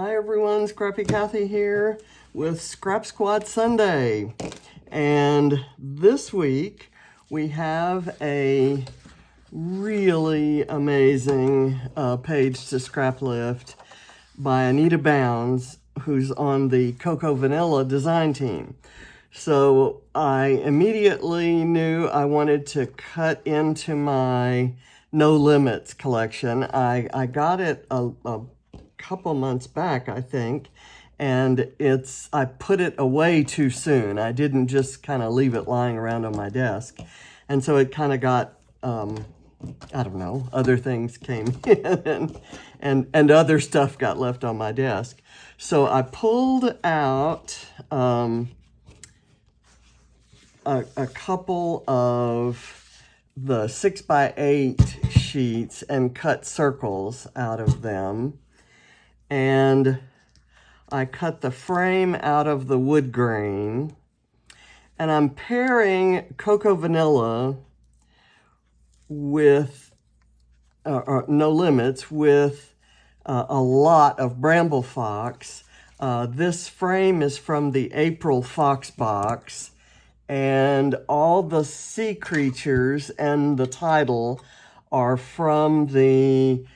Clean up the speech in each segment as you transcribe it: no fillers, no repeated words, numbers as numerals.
Hi everyone, Scrappy Kathy here with Scrap Squad Sunday. And this week we have a really amazing page to scrap lift by Anita Bounds, who's on the Cocoa Vanilla design team. So I immediately knew I wanted to cut into my No Limits collection. I got it a couple months back, I think, and I put it away too soon. I didn't just kind of leave it lying around on my desk. And so it kind of got, I don't know, other things came in and other stuff got left on my desk. So I pulled out a couple of the 6x8 sheets and cut circles out of them. And I cut the frame out of the wood grain. And I'm pairing Cocoa Vanilla with No Limits with a lot of Bramble Fox. This frame is from the April Fox box, and all the sea creatures and the title are from the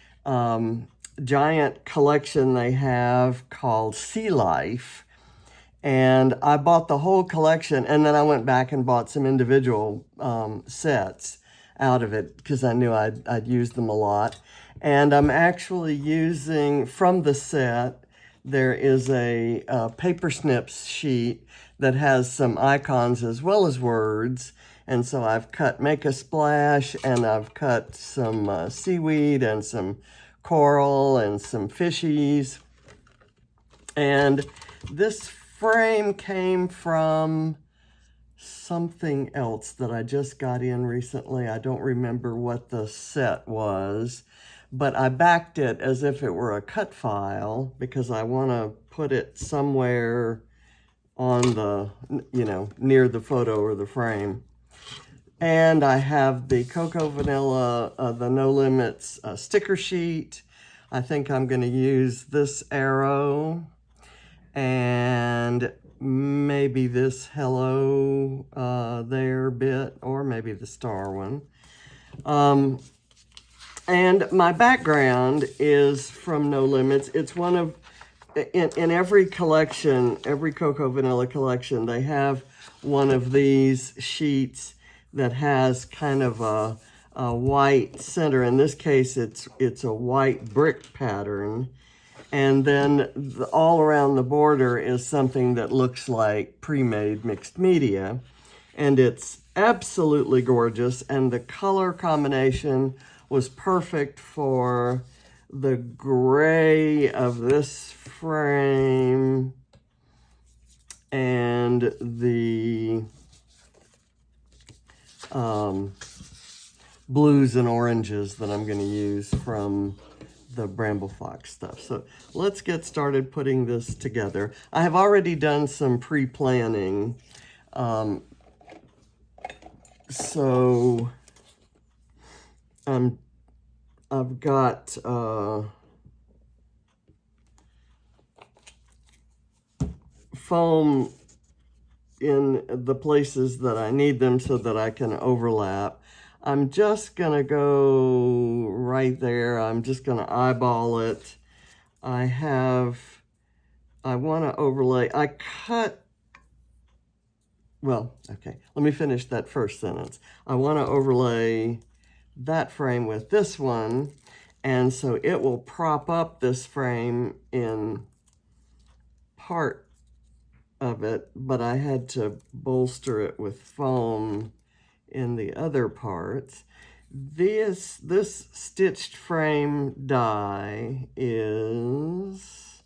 giant collection they have called Sea Life. And I bought the whole collection, and then I went back and bought some individual sets out of it because I knew I'd use them a lot. And I'm actually using, from the set, there is a paper snips sheet that has some icons as well as words. And so I've cut Make a Splash, and I've cut some seaweed and some coral and some fishies. And this frame came from something else that I just got in recently. I don't remember what the set was, but I backed it as if it were a cut file because I want to put it somewhere on the, near the photo or the frame. And I have the Cocoa Vanilla, the No Limits sticker sheet. I think I'm going to use this arrow and maybe this hello there bit, or maybe the star one. And my background is from No Limits. It's one of, in every collection, every Cocoa Vanilla collection, they have one of these sheets that has kind of a white center. In this case, it's a white brick pattern. And then all around the border is something that looks like pre-made mixed media. And it's absolutely gorgeous. And the color combination was perfect for the gray of this frame and the blues and oranges that I'm going to use from the Bramble Fox stuff. So let's get started putting this together. I have already done some pre-planning. So I've got foam in the places that I need them so that I can overlap. I'm just gonna go right there. I'm just gonna eyeball it. I wanna overlay, well, okay, let me finish that first sentence. I wanna overlay that frame with this one, and so it will prop up this frame in part of it, but I had to bolster it with foam in the other parts. This stitched frame die is,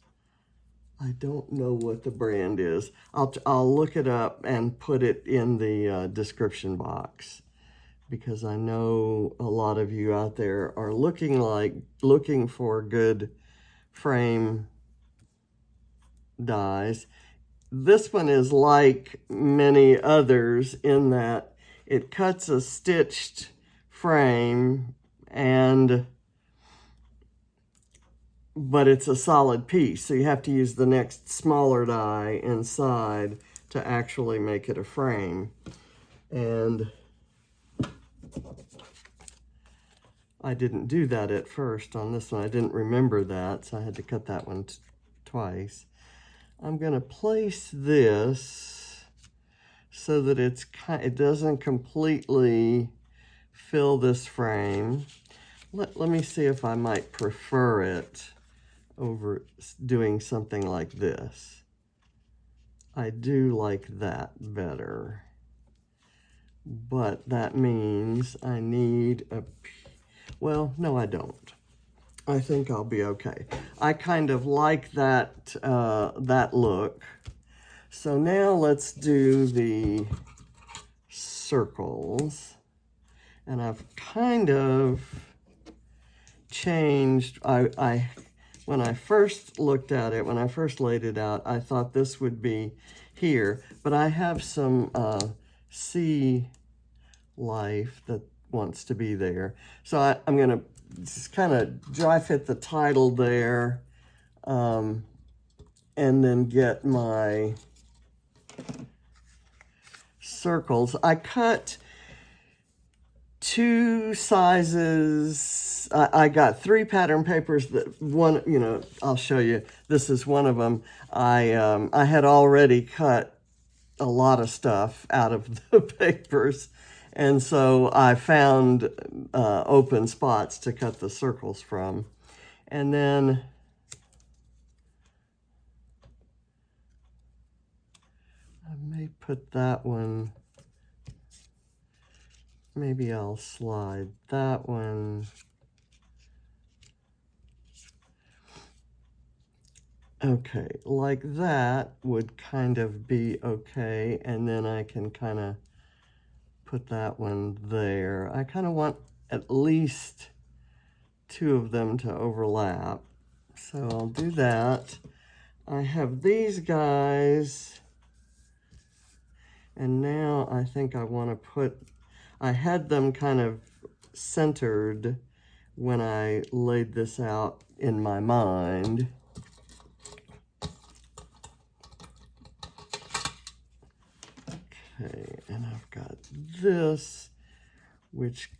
I don't know what the brand is. I'll look it up and put it in the description box, because I know a lot of you out there are looking for good frame dies. This one is like many others in that it cuts a stitched frame, and but it's a solid piece. So you have to use the next smaller die inside to actually make it a frame. And I didn't do that at first on this one. I didn't remember that, so I had to cut that one twice. I'm going to place this so that it doesn't completely fill this frame. Let me see if I might prefer it over doing something like this. I do like that better. But that means I need well, no, I don't. I think I'll be okay. I kind of like that, that look. So now let's do the circles. And I've kind of changed, when I first looked at it, when I first laid it out, I thought this would be here, but I have some sea life that wants to be there. So I'm gonna just kind of dry fit the title there, and then get my circles. I cut 2 sizes. I got 3 pattern papers. That one, you know, I'll show you. This is one of them. I had already cut a lot of stuff out of the papers, and so I found open spots to cut the circles from. And then I may put that one, maybe I'll slide that one. Okay, like that would kind of be okay, and then I can kind of put that one there. I kind of want at least 2 of them to overlap, so I'll do that. I have these guys, and now I think I want to put, I had them kind of centered when I laid this out in my mind. Okay, and I've got this, which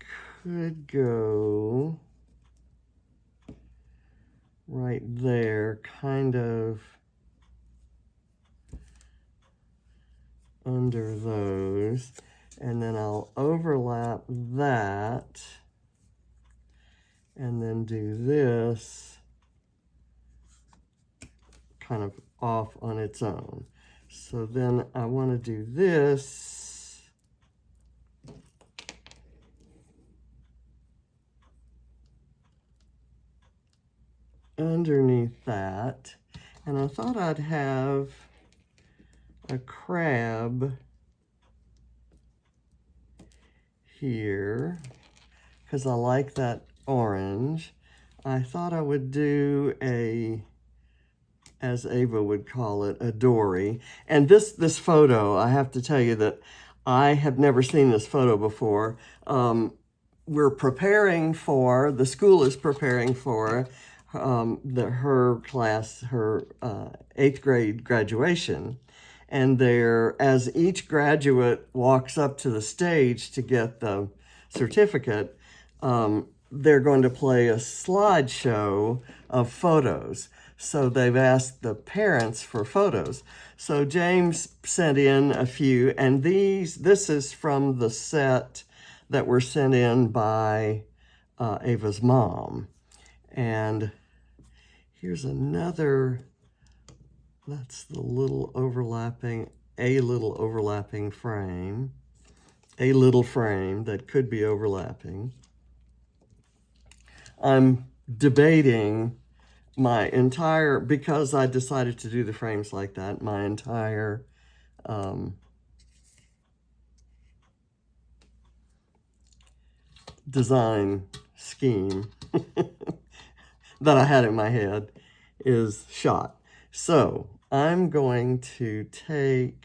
could go right there, kind of under those. And then I'll overlap that, and then do this kind of off on its own. So then I want to do this underneath that. And I thought I'd have a crab here because I like that orange. I thought I would do a, as Ava would call it, a dory. And this photo, I have to tell you that I have never seen this photo before. We're preparing for, the school is preparing for her class, her 8th grade graduation. And as each graduate walks up to the stage to get the certificate, they're going to play a slideshow of photos. So they've asked the parents for photos. So James sent in a few, and this is from the set that were sent in by Ava's mom. And here's another, that's the little overlapping frame, a little frame that could be overlapping. I'm debating my entire, because I decided to do the frames like that, my entire design scheme that I had in my head is shot. So I'm going to take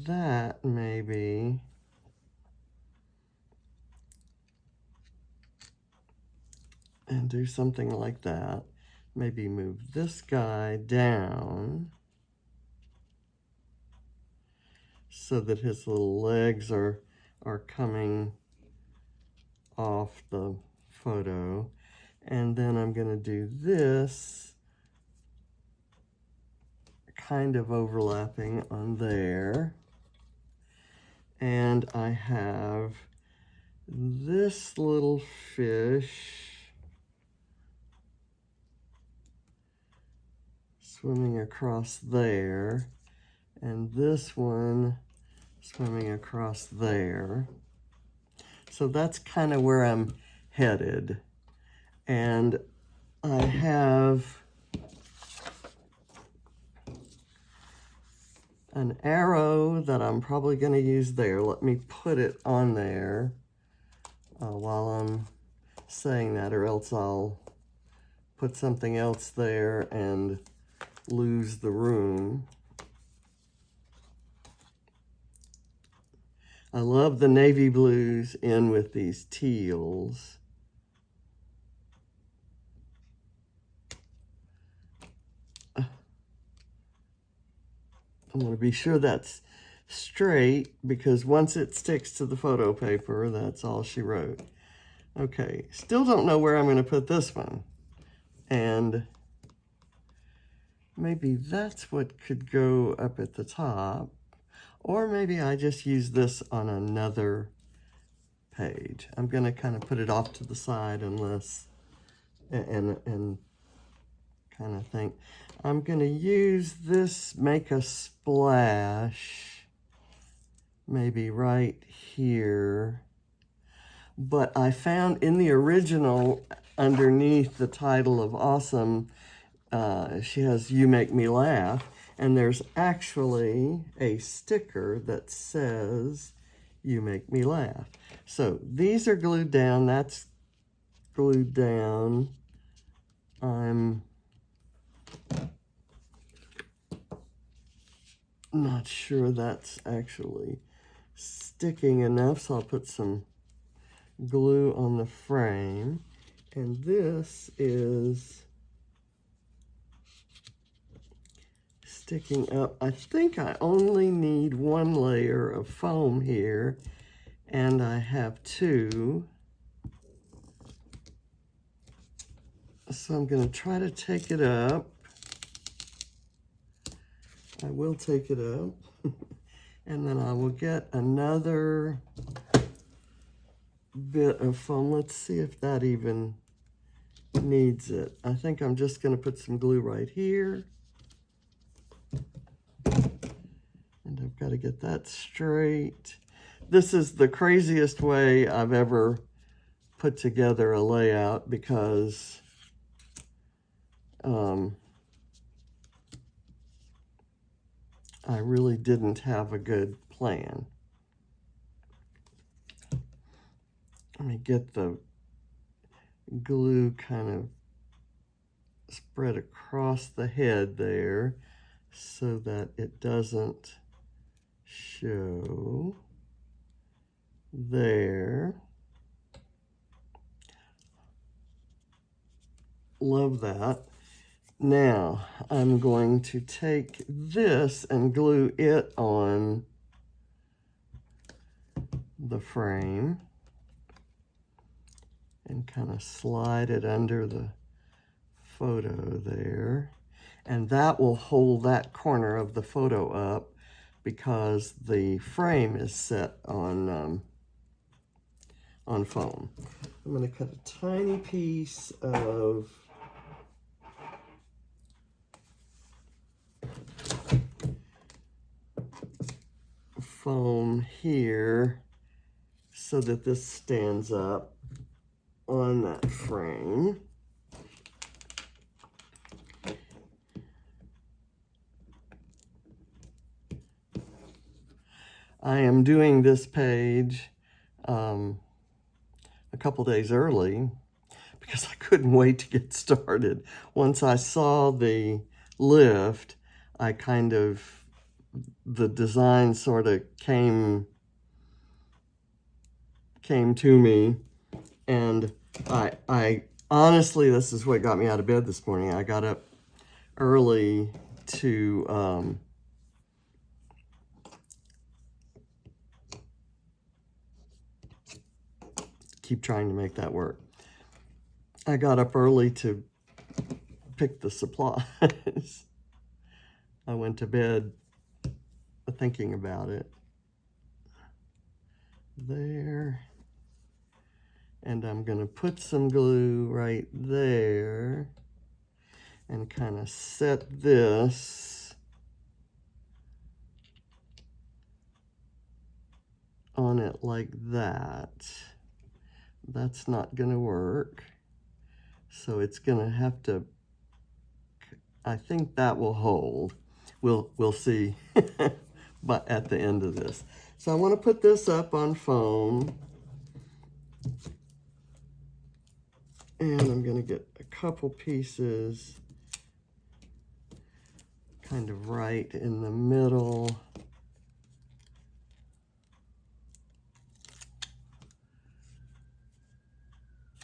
that maybe and do something like that. Maybe move this guy down so that his little legs are coming off the photo. And then I'm going to do this kind of overlapping on there. And I have this little fish swimming across there, and this one swimming across there. So that's kind of where I'm headed. And I have an arrow that I'm probably going to use there. Let me put it on there while I'm saying that, or else I'll put something else there and lose the room. I love the navy blues in with these teals. I'm going to be sure that's straight, because once it sticks to the photo paper, that's all she wrote. Okay, still don't know where I'm going to put this one. And maybe that's what could go up at the top. Or maybe I just use this on another page. I'm going to kind of put it off to the side unless, and kind of think. I'm going to use this Make a Splash, maybe right here. But I found in the original, underneath the title of Awesome, she has You Make Me Laugh. And there's actually a sticker that says, You Make Me Laugh. So these are glued down. That's glued down. I'm not sure that's actually sticking enough, so I'll put some glue on the frame. And this is sticking up. I think I only need one layer of foam here, and I have two. So I'm going to try to take it up. I will take it up. And then I will get another bit of foam. Let's see if that even needs it. I think I'm just going to put some glue right here. And I've got to get that straight. This is the craziest way I've ever put together a layout, because I really didn't have a good plan. Let me get the glue kind of spread across the head there so that it doesn't show there. Love that. Now I'm going to take this and glue it on the frame and kind of slide it under the photo there. And that will hold that corner of the photo up, because the frame is set on foam. I'm going to cut a tiny piece of foam here so that this stands up on that frame. I am doing this page a couple days early because I couldn't wait to get started. Once I saw the lift, I kind of, the design sort of came to me, and I Honestly, this is what got me out of bed this morning. I got up early to keep trying to make that work. I got up early to pick the supplies. I went to bed thinking about it. There. And I'm going to put some glue right there and kind of set this on it like that. That's not going to work. So it's going to have to, I think that will hold. We'll see but at the end of this. So I want to put this up on foam. And I'm going to get a couple pieces kind of right in the middle.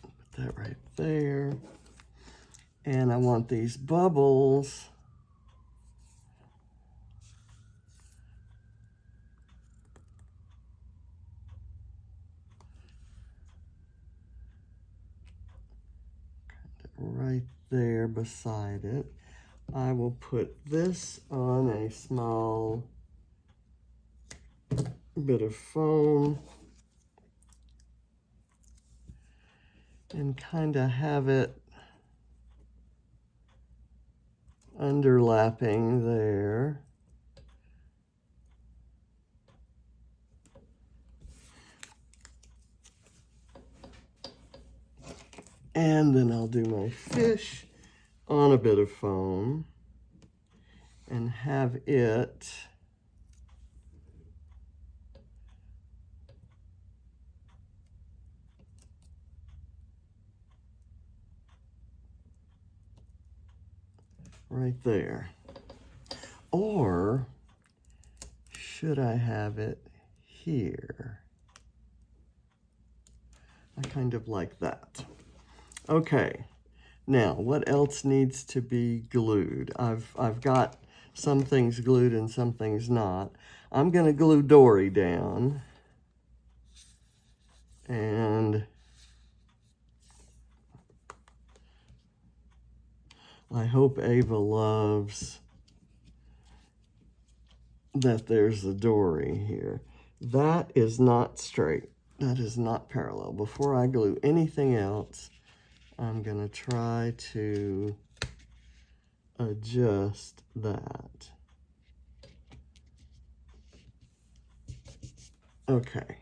Put that right there. And I want these bubbles right there beside it. I will put this on a small bit of foam and kind of have it underlapping there. And then I'll do my fish on a bit of foam and have it right there. Or should I have it here? I kind of like that. Okay, now what else needs to be glued? I've got some things glued and some things not. I'm going to glue Dory down. And I hope Ava loves that there's a Dory here. That is not straight. That is not parallel. Before I glue anything else, I'm going to try to adjust that. Okay.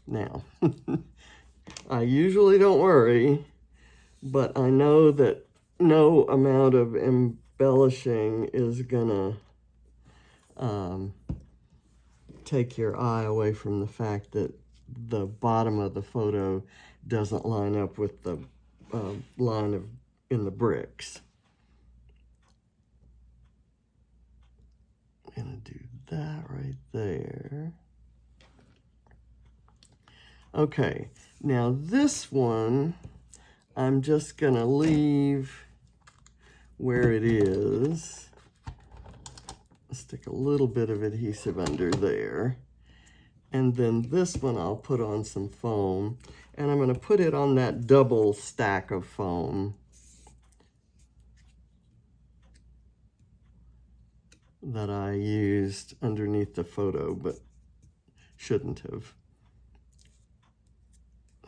Now, I usually don't worry, but I know that no amount of embellishing is gonna take your eye away from the fact that the bottom of the photo doesn't line up with the line in the bricks. I'm gonna do that right there. Okay, now this one, I'm just gonna leave where it is. Stick a little bit of adhesive under there. And then this one I'll put on some foam, and I'm gonna put it on that double stack of foam that I used underneath the photo, but shouldn't have.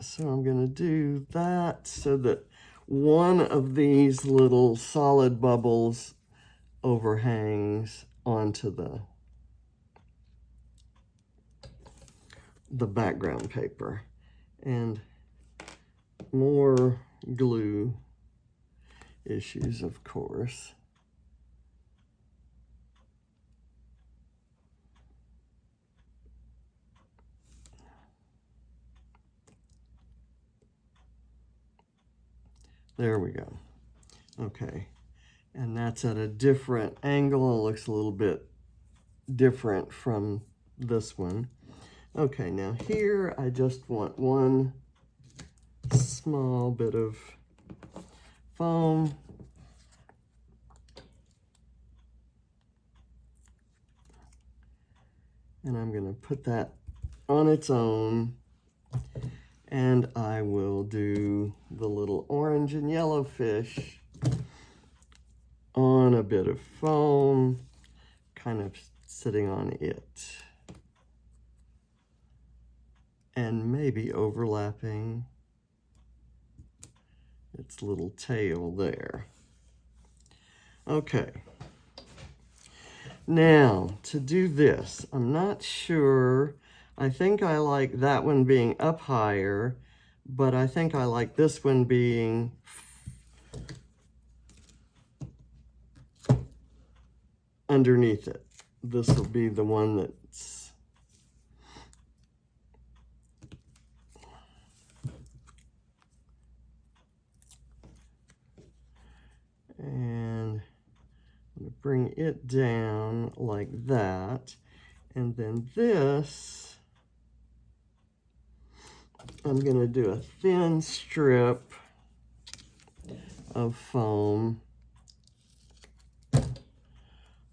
So I'm going to do that so that one of these little solid bubbles overhangs onto the background paper. And more glue issues, of course. There we go. Okay, and that's at a different angle. It looks a little bit different from this one. Okay, now here I just want one small bit of foam. And I'm going to put that on its own. And I will do the little orange and yellow fish on a bit of foam, kind of sitting on it. And maybe overlapping its little tail there. Okay. Now, to do this, I'm not sure. I think I like that one being up higher, but I think I like this one being underneath it. This will be the one that's and I'm going to bring it down like that. And then this, I'm going to do a thin strip of foam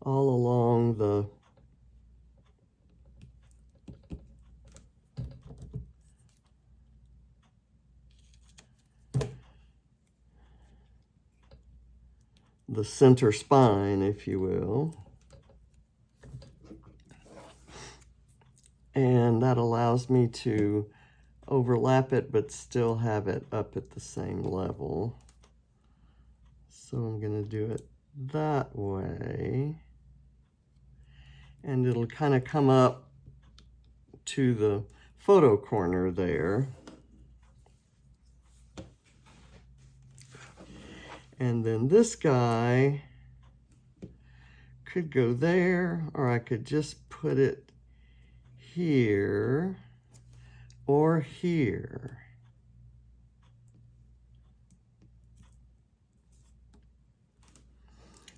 all along the center spine, if you will. And that allows me to overlap it, but still have it up at the same level. So I'm going to do it that way. And it'll kind of come up to the photo corner there. And then this guy could go there, or I could just put it here or here.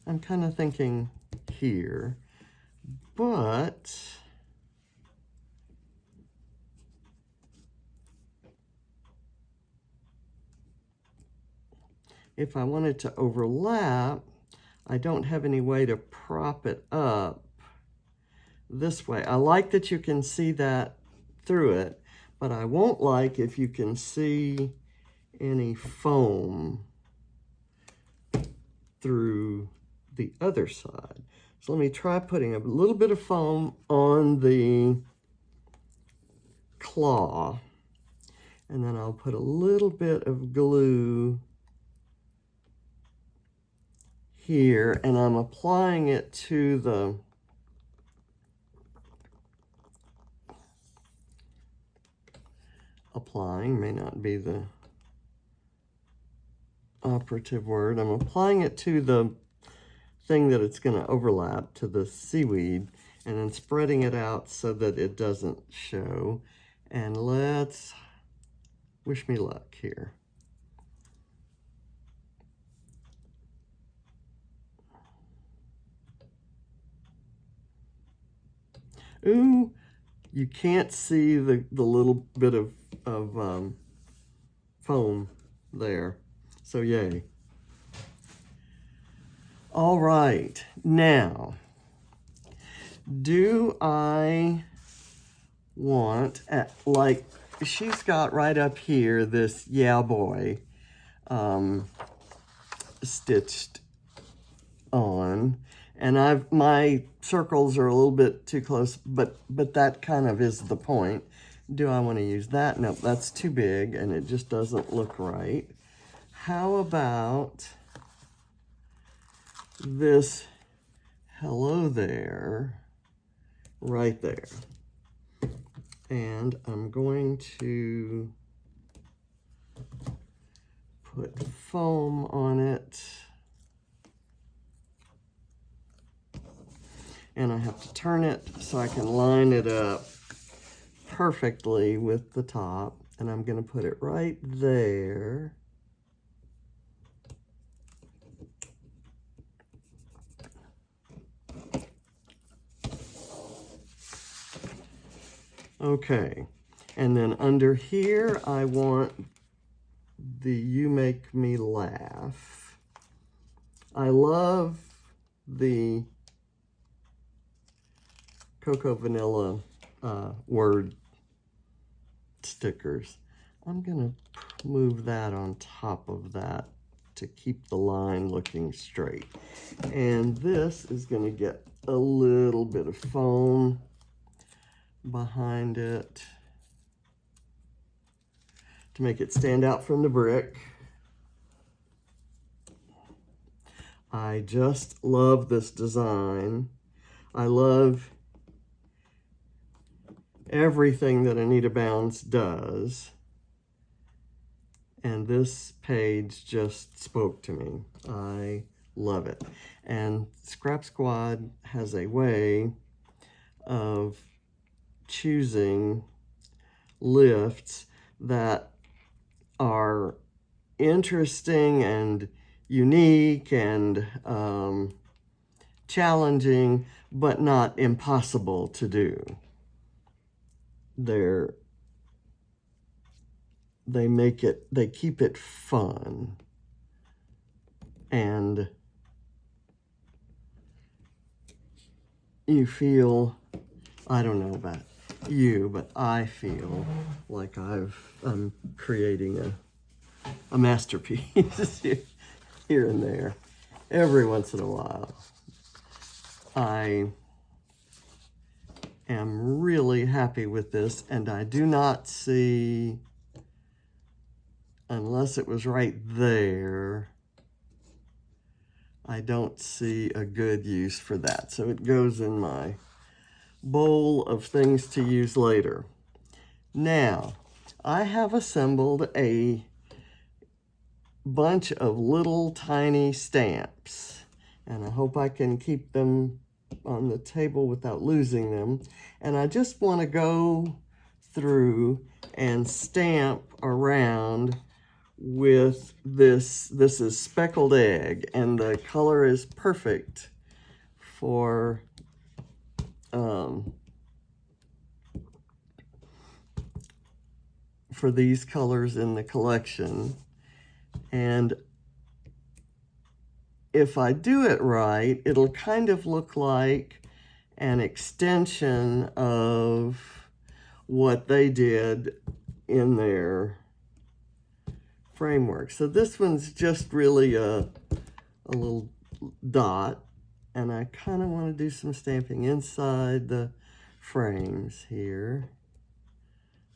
I'm kind of thinking here, but if I wanted to overlap, I don't have any way to prop it up this way. I like that you can see that through it, but I won't like if you can see any foam through the other side. So let me try putting a little bit of foam on the claw, and then I'll put a little bit of glue here, and I'm applying it to the applying may not be the operative word. I'm applying it to the thing that it's going to overlap, to the seaweed, and then spreading it out so that it doesn't show. And let's wish me luck here. Ooh, you can't see the little bit of foam there. So yay. All right, now, do I want, like, she's got right up here this yeah boy stitched on, and my circles are a little bit too close, but that kind of is the point. Do I want to use that? No, that's too big and it just doesn't look right. How about this hello there, right there? And I'm going to put foam on it. And I have to turn it so I can line it up perfectly with the top. And I'm going to put it right there. Okay, and then under here, I want the You Make Me Laugh. I love the Cocoa Vanilla word stickers. I'm gonna move that on top of that to keep the line looking straight. And this is gonna get a little bit of foam behind it to make it stand out from the brick. I just love this design. I love everything that Anita Bounds does. And this page just spoke to me. I love it. And Scrap Squad has a way of choosing lifts that are interesting and unique and challenging, but not impossible to do. They keep it fun. And you feel, I don't know about you, but I feel like I'm creating a masterpiece here and there. Every once in a while, I am really happy with this, and I do not see, unless it was right there, I don't see a good use for that. So it goes in my bowl of things to use later. Now, I have assembled a bunch of little tiny stamps, and I hope I can keep them on the table without losing them. And I just want to go through and stamp around with this. This is Speckled Egg, and the color is perfect for these colors in the collection. And if I do it right, it'll kind of look like an extension of what they did in their framework. So this one's just really a little dot, and I kind of want to do some stamping inside the frames here.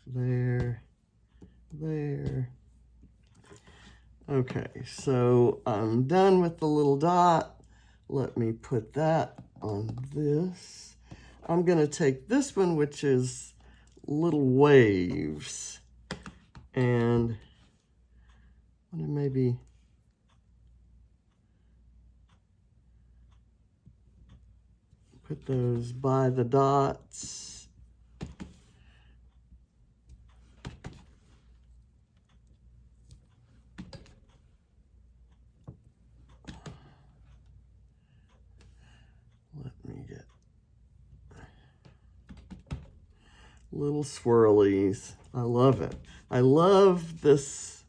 There. Okay, so I'm done with the little dot. Let me put that on this. I'm going to take this one, which is little waves, and I want to maybe put those by the dots. Little swirlies. I love it. I love this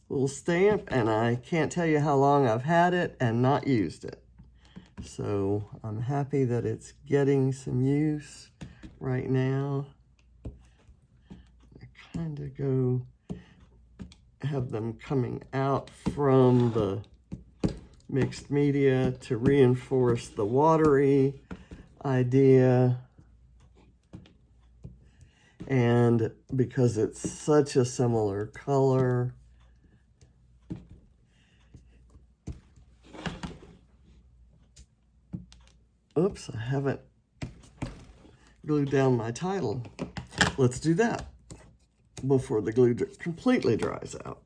little stamp, and I can't tell you how long I've had it and not used it. So I'm happy that it's getting some use right now. I kind of have them coming out from the mixed media to reinforce the watery idea. And because it's such a similar color, oops, I haven't glued down my title. Let's do that before the glue completely dries out.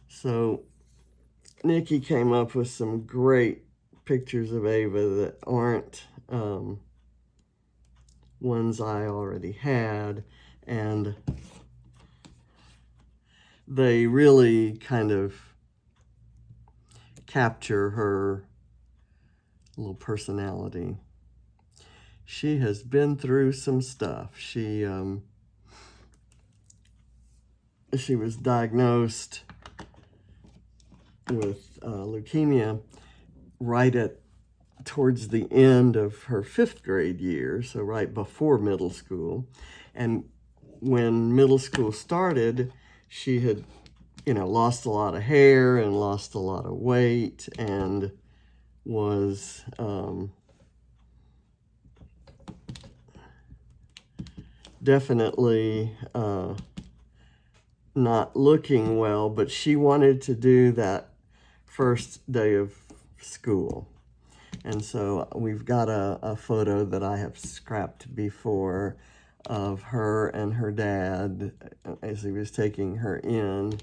So Nikki came up with some great pictures of Ava that aren't ones I already had, and they really kind of capture her little personality. she has been through some stuff. She was diagnosed with leukemia towards the end of her 5th grade year, so right before middle school. And when middle school started, she had, lost a lot of hair and lost a lot of weight and was definitely not looking well, but she wanted to do that first day of school. And so we've got a photo that I have scrapped before of her and her dad as he was taking her in.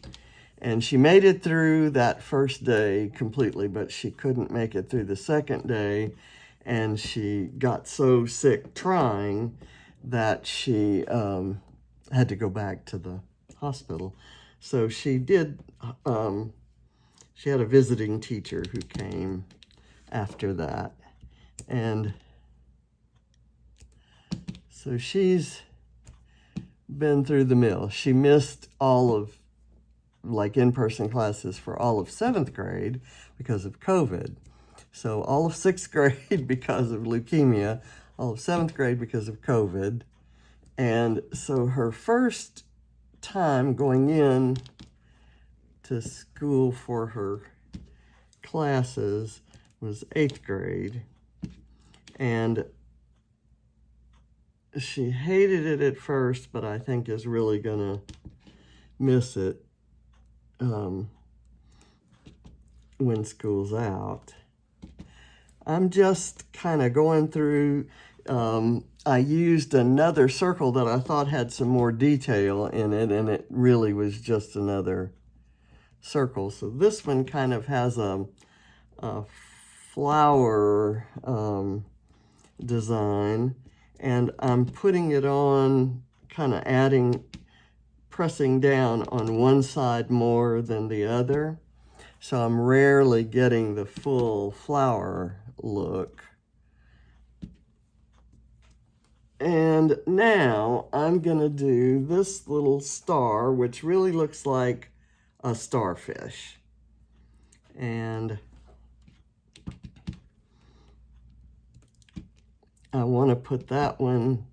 And she made it through that first day completely, but she couldn't make it through the second day. And she got so sick trying that she had to go back to the hospital. So she did, she had a visiting teacher who came after that. And so she's been through the mill. She missed all of in-person classes for all of 7th grade because of COVID. So all of 6th grade because of leukemia, all of 7th grade because of COVID. And so her first time going in to school for her classes was 8th grade. And she hated it at first, but I think is really gonna miss it when school's out. I'm just kind of going through, I used another circle that I thought had some more detail in it, and it really was just another circle. So this one kind of has a flower design, and I'm putting it on, kind of pressing down on one side more than the other. So I'm rarely getting the full flower look. And now I'm gonna do this little star, which really looks like a starfish. And I want to put that one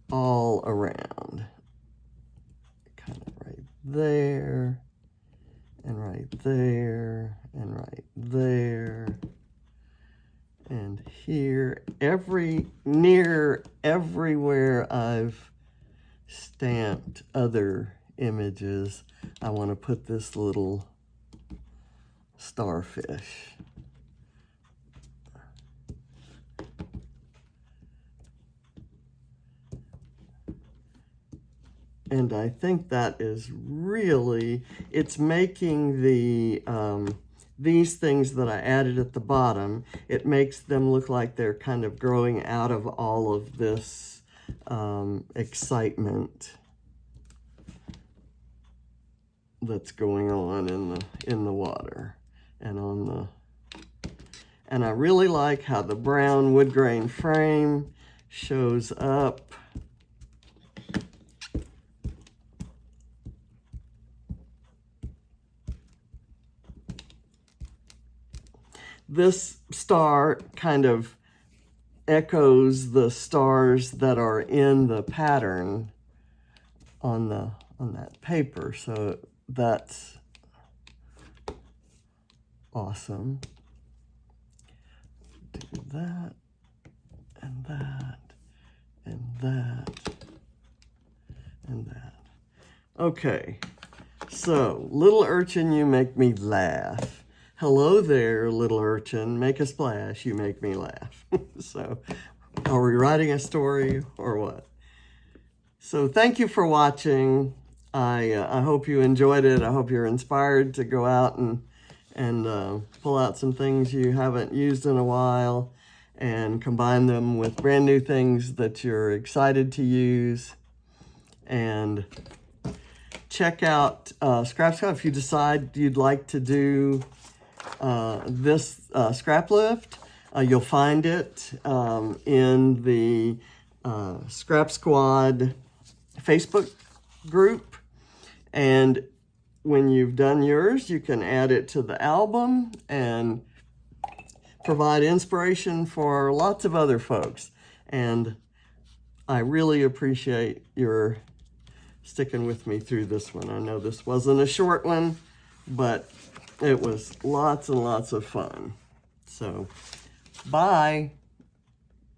all around. Kind of right there, and right there, and right there, and here. Near everywhere I've stamped other images, I want to put this little starfish. And I think that is really, it's making these things that I added at the bottom, it makes them look like they're kind of growing out of all of this excitement that's going on in the water and on the, and I really like how the brown wood grain frame shows up. This star kind of echoes the stars that are in the pattern on that paper, so that's awesome. Do that, and that, and that, and that. Okay, so little urchin, you make me laugh. Hello there, little urchin, make a splash, you make me laugh. So, are we writing a story or what? So thank you for watching. I hope you enjoyed it. I hope you're inspired to go out and pull out some things you haven't used in a while and combine them with brand new things that you're excited to use. And check out Scrap Scout if you decide you'd like to do this scrap lift. You'll find it in the Scrap Squad Facebook group. And when you've done yours, you can add it to the album and provide inspiration for lots of other folks. And I really appreciate your sticking with me through this one. I know this wasn't a short one, but it was lots and lots of fun. So, bye.